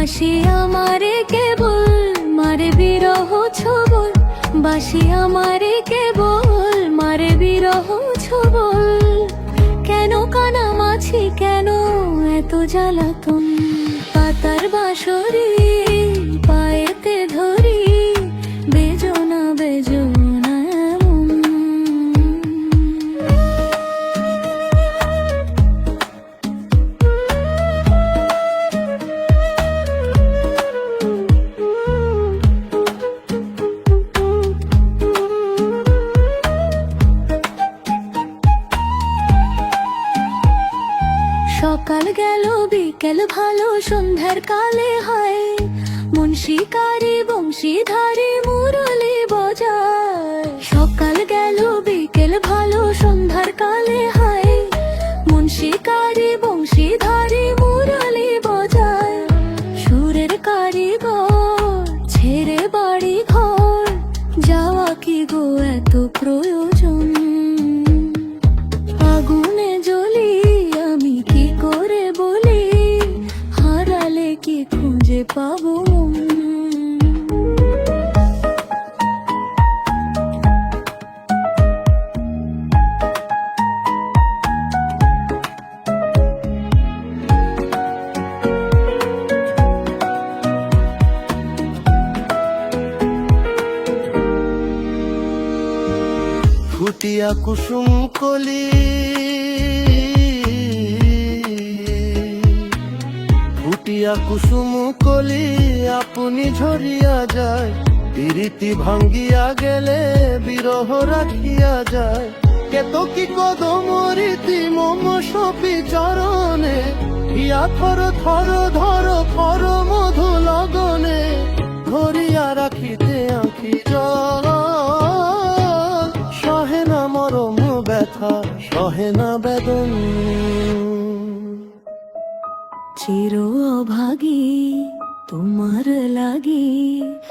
বাসি আমারে কেবল মারে বিরহ ছবল, বাসি আমারে কেবল মারে বিরহ ছবল। কেন কানামাছি, কেন এত জ্বালাতন, পাতার বাঁশরি পায়েতে ধরি, বেজনা বেজনা এমন। সকাল গেল বিকেল ভালো সন্ধ্যার কালে হয়, মন শিকারি বংশীধারী মুরলি বজায়। সকাল গেল বিকেল ভালো সন্ধ্যার কালে হয়, মন শিকারি বংশীধারী মুরলি বজায়। সুরের কারিগর ছেড়ে বাড়ি ঘর, যাওয়া কি গো এত প্রয়োজন। আগুনে জ্বলি আমি কি করে বলি, হারালে কি খুঁজে পাবো। ফুটিয়া কুসুম কলি, ফুটিয়া কুসুম কলি আপনি ঝরিয়া যায়। প্রীতি ভাঙ্গিয়া গেলে বিরহ রাখিয়া যায়। কেতকী কদম রীতি মম সপি চরণে, ইয়া থর থর ধর ফর মধু লগনে। ধরিয়া রাখিতে আঁখি জল, সহে না মরম ব্যথা, সহে না বেদন। চির অভাগী তোমার লাগি